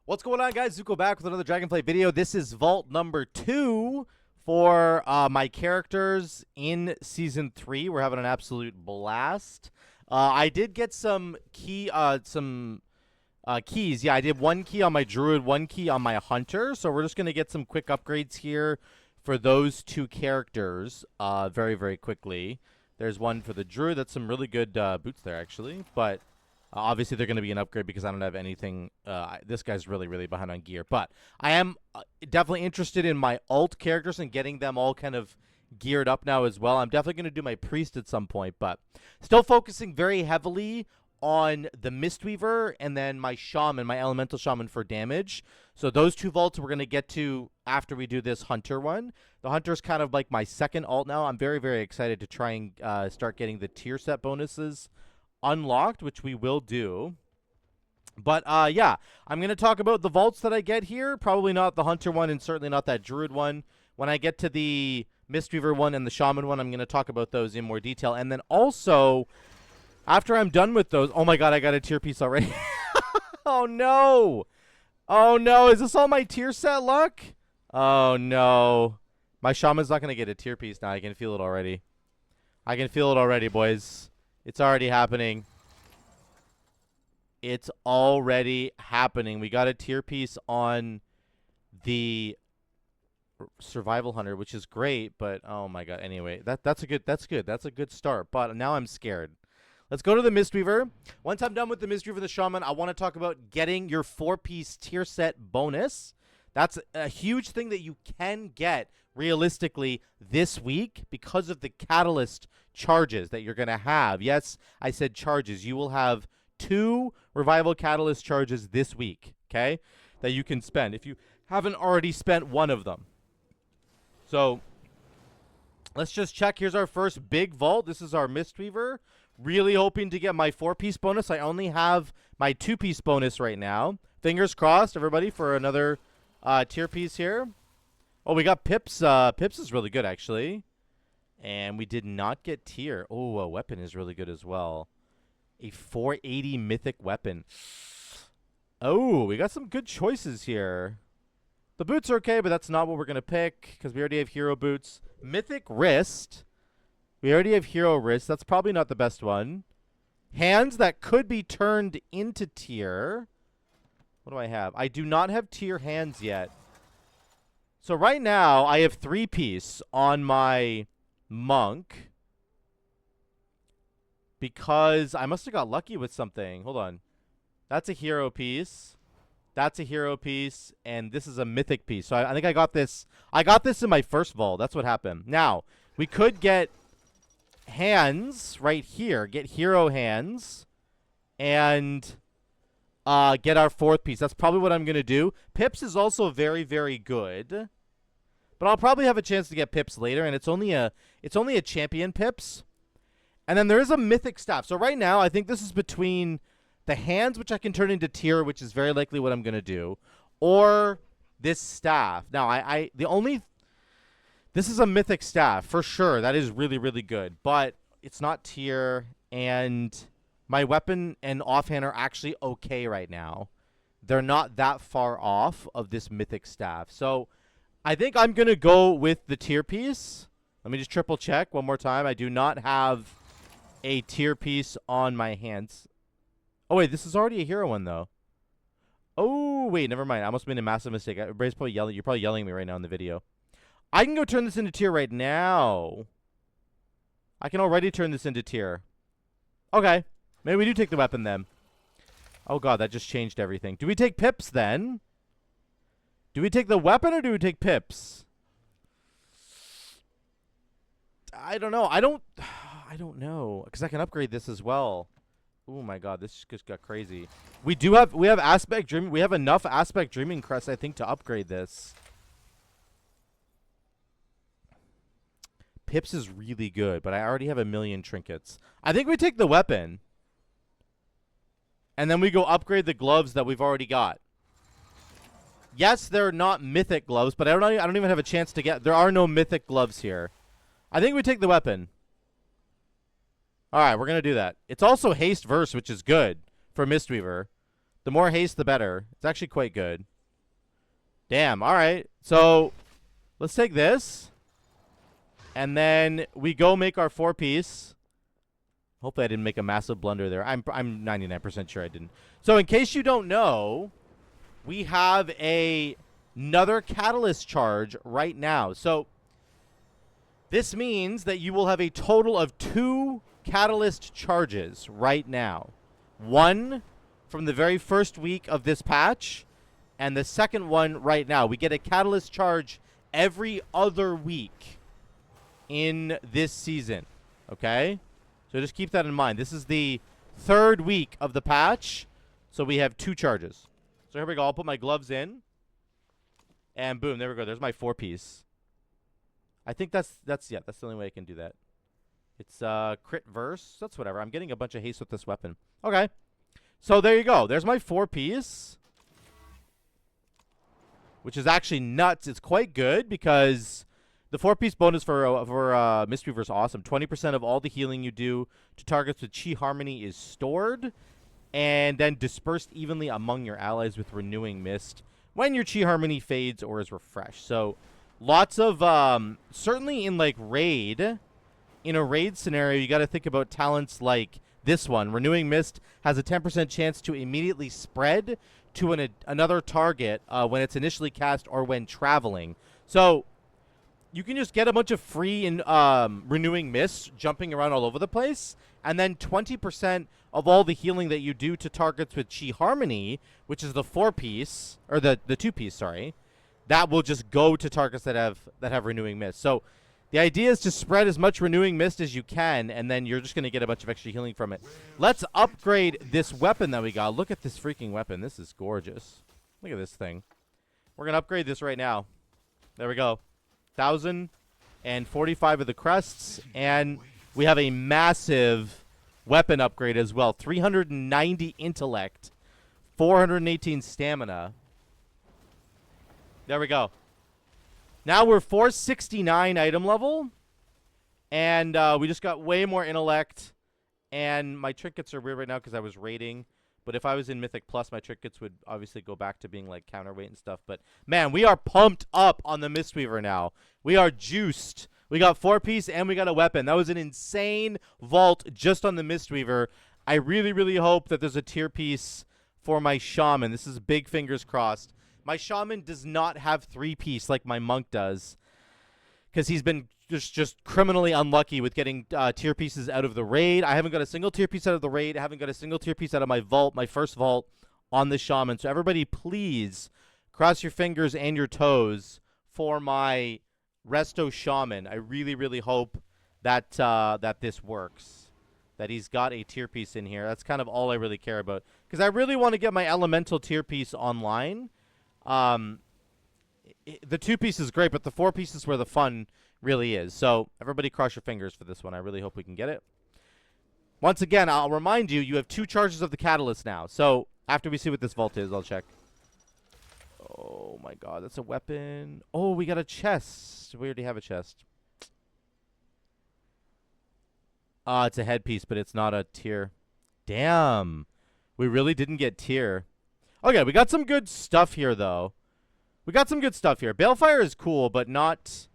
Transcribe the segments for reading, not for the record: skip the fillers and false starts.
What's going on, guys? Zuko back with another Dragonflight video. This is vault number 2 for my characters in Season 3. We're having an absolute blast. I did get some keys. Yeah, I did 1 key on my Druid, 1 key on my Hunter. So we're just going to get some quick upgrades here for those 2 characters very, very quickly. There's one for the Druid. That's some really good boots there, actually. But obviously, they're going to be an upgrade because I don't have anything. This guy's really, really behind on gear. But I am definitely interested in my alt characters and getting them all kind of geared up now as well. I'm definitely going to do my Priest at some point. But still focusing very heavily on the Mistweaver and then my Shaman, my Elemental Shaman for damage. So those 2 vaults we're going to get to after we do this Hunter one. The Hunter's kind of like my second alt now. I'm very, very excited to try and start getting the tier set bonuses unlocked, which we will do. But yeah, I'm going to talk about the vaults that I get here. Probably not the Hunter one and certainly not that Druid one. When I get to the Mistweaver one and the Shaman one, I'm going to talk about those in more detail. And then also, after I'm done with those, oh my god, I got a tier piece already. Oh no. Oh no, is this all my tier set luck? Oh no. My Shaman's not going to get a tier piece now. I can feel it already. I can feel it already, boys. It's already happening. It's already happening. We got a tier piece on the Survival Hunter, which is great, but oh my god. Anyway, that's good. That's a good start. But now I'm scared. Let's go to the Mistweaver. Once I'm done with the Mistweaver and the Shaman, I want to talk about getting your 4-piece tier set bonus. That's a huge thing that you can get realistically this week because of the catalyst charges that you're going to have. Yes, I said charges. You will have 2 revival catalyst charges this week, okay, that you can spend if you haven't already spent one of them. So let's just check. Here's our first big vault. This is our Mistweaver. Really hoping to get my 4-piece bonus. I only have my 2-piece bonus right now. Fingers crossed, everybody, for another tier piece here. Oh, we got Pips. Pips is really good, actually. And we did not get tier. Oh, a weapon is really good as well. A 480 mythic weapon. Oh, we got some good choices here. The boots are okay, but that's not what we're going to pick because we already have hero boots. Mythic wrist. We already have hero wrist. That's probably not the best one. Hands that could be turned into tier. What do I have? I do not have tier hands yet. So right now, I have 3-piece on my monk. Because I must have got lucky with something. Hold on. That's a hero piece. That's a hero piece. And this is a mythic piece. So I think I got this. I got this in my first vault. That's what happened. Now, we could get hands right here. Get hero hands. And get our 4th piece. That's probably what I'm going to do. Pips is also very, very good. But I'll probably have a chance to get Pips later. And it's only a champion Pips. And then there is a mythic staff. So right now, I think this is between the hands, which I can turn into tier, which is very likely what I'm going to do, or this staff. Now, this is a mythic staff for sure. That is really, really good, but it's not tier, and my weapon and offhand are actually okay right now. They're not that far off of this mythic staff. So I think I'm going to go with the tier piece. Let me just triple check one more time. I do not have a tier piece on my hands. Oh, wait, this is already a hero one, though. Oh, wait, never mind. I must have made a massive mistake. Everybody's probably yelling. You're probably yelling at me right now in the video. I can go turn this into tier right now. I can already turn this into tier. Okay. Maybe we do take the weapon then. Oh, God, that just changed everything. Do we take Pips then? Do we take the weapon or do we take Pips? I don't know. I don't know because I can upgrade this as well. Oh my god, this just got crazy. We have aspect dreaming. We have enough aspect dreaming crests, I think, to upgrade this. Pips is really good, but I already have a million trinkets. I think we take the weapon, and then we go upgrade the gloves that we've already got. Yes, they're not mythic gloves, but I don't even have a chance to get. There are no mythic gloves here. I think we take the weapon. All right, we're going to do that. It's also haste verse, which is good for Mistweaver. The more haste, the better. It's actually quite good. Damn, all right. So let's take this. And then we go make our 4-piece. Hopefully I didn't make a massive blunder there. I'm 99% sure I didn't. So in case you don't know, we have another catalyst charge right now. So this means that you will have a total of 2 catalyst charges right now. One from the very first week of this patch, and the second one right now. We get a catalyst charge every other week in this season, okay? So just keep that in mind. This is the 3rd week of the patch, so we have 2 charges. So here we go. I'll put my gloves in, and boom, there we go. There's my 4-piece. I think that's the only way I can do that. It's crit verse. That's whatever. I'm getting a bunch of haste with this weapon. Okay. So there you go. There's my 4-piece, which is actually nuts. It's quite good because the 4-piece bonus for Mistweaver is awesome. 20% of all the healing you do to targets with Chi Harmony is stored and then dispersed evenly among your allies with Renewing Mist when your Chi Harmony fades or is refreshed. So lots of, certainly in like raid, in a raid scenario, you got to think about talents like this one. Renewing Mist has a 10% chance to immediately spread to another target when it's initially cast or when traveling. So you can just get a bunch of free Renewing Mist jumping around all over the place, and then 20% of all the healing that you do to targets with Chi Harmony, which is the 4-piece, or the 2-piece, sorry, that will just go to targets that have Renewing Mist. So the idea is to spread as much Renewing Mist as you can, and then you're just going to get a bunch of extra healing from it. Let's upgrade this weapon that we got. Look at this freaking weapon. This is gorgeous. Look at this thing. We're going to upgrade this right now. There we go. 1,045 of the crests, and we have a massive weapon upgrade as well. 390 intellect, 418 stamina. There we go. Now we're 469 item level, and we just got way more intellect, and my trinkets are weird right now because I was raiding, but if I was in Mythic Plus, my trinkets would obviously go back to being like counterweight and stuff, but man, we are pumped up on the Mistweaver now. We are juiced. We got 4-piece and we got a weapon. That was an insane vault just on the Mistweaver. I really, really hope that there's a tier piece for my Shaman. This is big fingers crossed. My Shaman does not have 3-piece like my Monk does, because he's been just criminally unlucky with getting tier pieces out of the raid. I haven't got a single tier piece out of the raid. I haven't got a single tier piece out of my vault, my first vault, on the Shaman. So everybody, please cross your fingers and your toes for my Resto Shaman. I really, really hope that that this works, that he's got a tier piece in here. That's kind of all I really care about, because I really want to get my Elemental tier piece online. The 2-piece is great, but the 4-piece is where the fun really is. So everybody cross your fingers for this one. I really hope we can get it. Once again, I'll remind you, you have 2 charges of the catalyst now. So after we see what this vault is, I'll check. Oh my god, that's a weapon. Oh, we got a chest. We already have a chest. It's a headpiece, but it's not a tier. Damn. We really didn't get tier. Okay, we got some good stuff here, though. We got some good stuff here. Balefire is cool, but not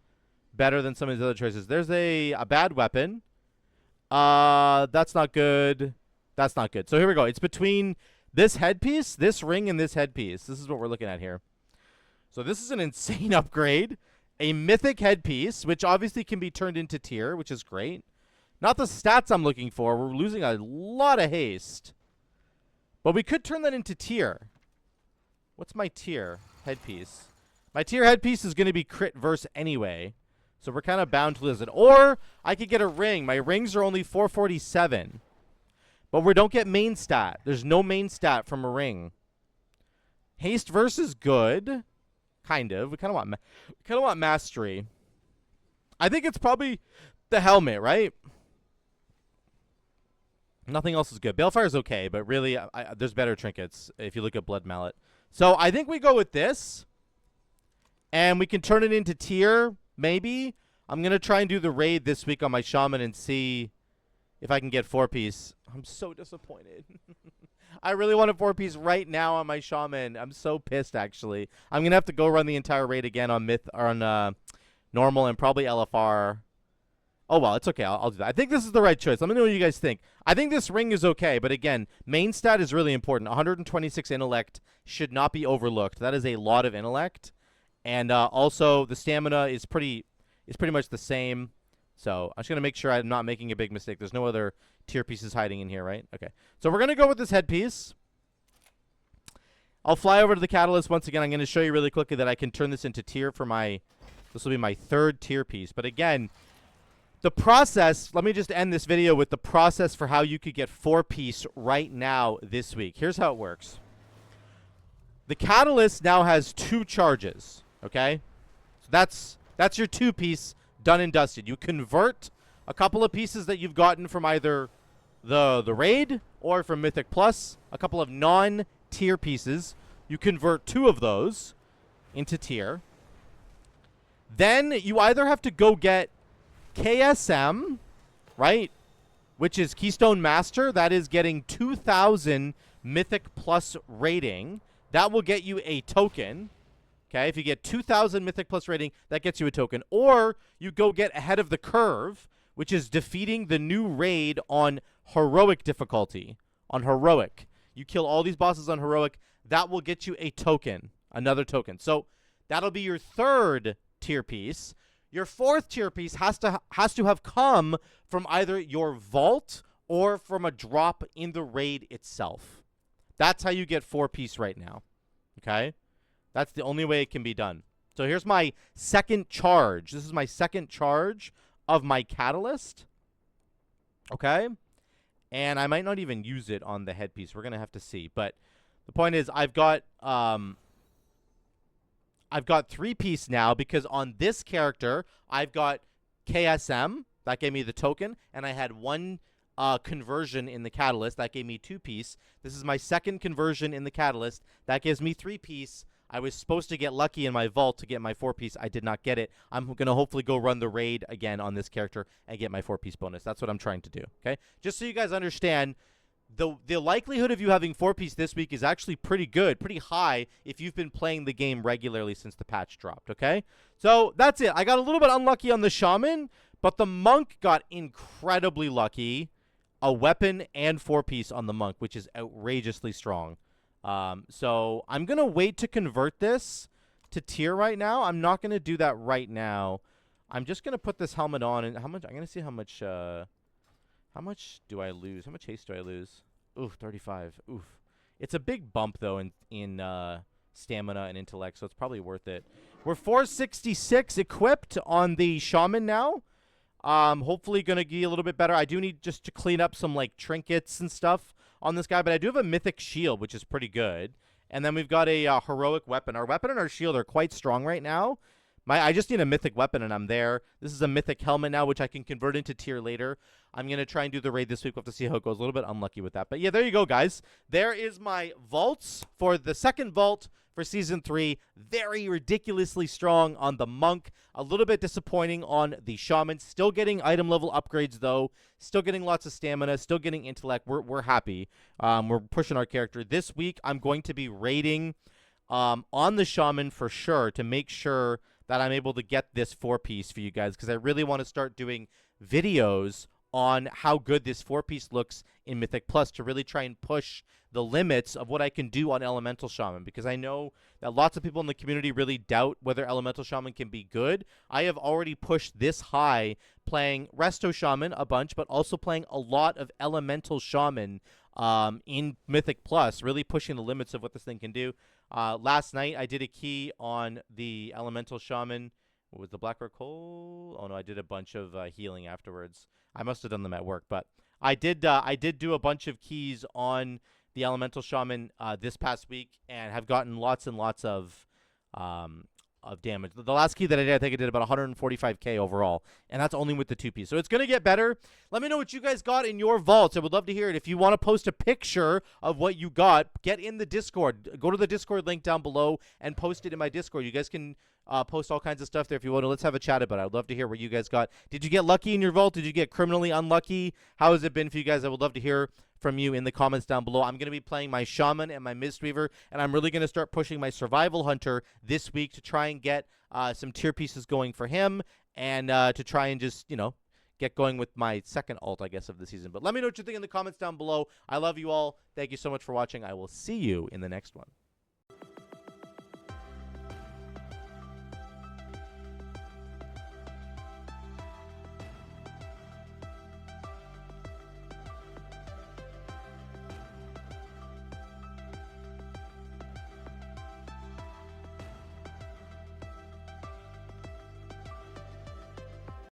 better than some of these other choices. There's a bad weapon. That's not good. That's not good. So here we go. It's between this headpiece, this ring, and this headpiece. This is what we're looking at here. So this is an insane upgrade. A mythic headpiece, which obviously can be turned into tier, which is great. Not the stats I'm looking for. We're losing a lot of haste. But we could turn that into tier. What's my tier headpiece? My tier headpiece is going to be crit verse anyway. So we're kind of bound to lose it. Or I could get a ring. My rings are only 447. But we don't get main stat. There's no main stat from a ring. Haste verse is good. Kind of. We kind of want mastery. I think it's probably the helmet, right? Nothing else is good. Balefire is okay, but really, there's better trinkets if you look at Blood Mallet. So I think we go with this, and we can turn it into tier, maybe. I'm going to try and do the raid this week on my Shaman and see if I can get 4-piece. I'm so disappointed. I really want a 4-piece right now on my Shaman. I'm so pissed, actually. I'm going to have to go run the entire raid again on Myth or on normal and probably LFR. Oh, well, it's okay. I'll do that. I think this is the right choice. Let me know what you guys think. I think this ring is okay, but again, main stat is really important. 126 intellect should not be overlooked. That is a lot of intellect. And also, the stamina is pretty much the same. So I'm just going to make sure I'm not making a big mistake. There's no other tier pieces hiding in here, right? Okay. So we're going to go with this headpiece. I'll fly over to the catalyst once again. I'm going to show you really quickly that I can turn this into tier for my... This will be my 3rd tier piece. But again, the process... Let me just end this video with the process for how you could get 4-piece right now this week. Here's how it works. The catalyst now has 2 charges, okay? So that's your 2-piece done and dusted. You convert a couple of pieces that you've gotten from either the raid or from Mythic Plus, a couple of non-tier pieces. You convert 2 of those into tier. Then you either have to go get KSM, right, which is Keystone Master. That is getting 2,000 Mythic Plus rating. That will get you a token. Okay, if you get 2,000 Mythic Plus rating, that gets you a token. Or you go get Ahead of the Curve, which is defeating the new raid on Heroic difficulty. On Heroic. You kill all these bosses on Heroic. That will get you a token. Another token. So that'll be your 3rd tier piece. Your 4th tier piece has to have come from either your vault or from a drop in the raid itself. That's how you get 4-piece right now. Okay? That's the only way it can be done. So here's my 2nd charge. This is my 2nd charge of my catalyst. Okay? And I might not even use it on the headpiece. We're going to have to see. But the point is I've got 3-piece now because on this character I've got KSM. That gave me the token. And I had 1 conversion in the catalyst. That gave me 2-piece. This is my 2nd conversion in the catalyst. That gives me 3-piece. I was supposed to get lucky in my vault to get my 4-piece. I did not get it. I'm going to hopefully go run the raid again on this character and get my 4-piece bonus. That's what I'm trying to do, okay? Just so you guys understand, the likelihood of you having 4-piece this week is actually pretty good, pretty high if you've been playing the game regularly since the patch dropped, okay? So that's it. I got a little bit unlucky on the Shaman, but the Monk got incredibly lucky. A weapon and 4-piece on the Monk, which is outrageously strong. So I'm going to wait to convert this to tier right now. I'm not going to do that right now. I'm just going to put this helmet on and I'm going to see how much do I lose? How much haste do I lose? Oof, 35. Oof. It's a big bump though in stamina and intellect, so it's probably worth it. We're 466 equipped on the Shaman now. Hopefully going to be a little bit better. I do need just to clean up some like trinkets and stuff on this guy, but I do have a mythic shield, which is pretty good. And then we've got a heroic weapon. Our weapon and our shield are quite strong right now. I just need a mythic weapon, and I'm there. This is a mythic helmet now, which I can convert into tier later. I'm going to try and do the raid this week. We'll have to see how it goes. A little bit unlucky with that. But yeah, there you go, guys. There is my vaults for the 2nd vault for Season 3. Very ridiculously strong on the Monk. A little bit disappointing on the Shaman. Still getting item level upgrades, though. Still getting lots of stamina. Still getting intellect. We're happy. We're pushing our character. This week, I'm going to be raiding on the Shaman for sure to make sure that I'm able to get this 4-piece for you guys, because I really want to start doing videos on how good this 4-piece looks in Mythic Plus to really try and push the limits of what I can do on Elemental Shaman, because I know that lots of people in the community really doubt whether Elemental Shaman can be good. I have already pushed this high playing Resto Shaman a bunch, but also playing a lot of Elemental Shaman in Mythic Plus, really pushing the limits of what this thing can do. Last night, I did a key on the Elemental Shaman. What was the Blackrock Hole? Oh, no, I did a bunch of healing afterwards. I must have done them at work, but I did do a bunch of keys on the Elemental Shaman this past week and have gotten lots and lots of damage. The last key that I did, I think I did about 145k overall, and that's only with the 2-piece. So it's going to get better. Let me know what you guys got in your vaults. I would love to hear it. If you want to post a picture of what you got, get in the Discord. Go to the Discord link down below and post it in my Discord. You guys can Post all kinds of stuff there if you want to. Let's have a chat about it. I'd love to hear what you guys got. Did you get lucky in your vault? Did you get criminally unlucky? How has it been for you guys? I would love to hear from you in the comments down below. I'm going to be playing my Shaman and my Mistweaver, and I'm really going to start pushing my Survival Hunter this week to try and get some tier pieces going for him, and to try and just, get going with my second alt, I guess, of the season. But let me know what you think in the comments down below. I love you all. Thank you so much for watching. I will see you in the next one.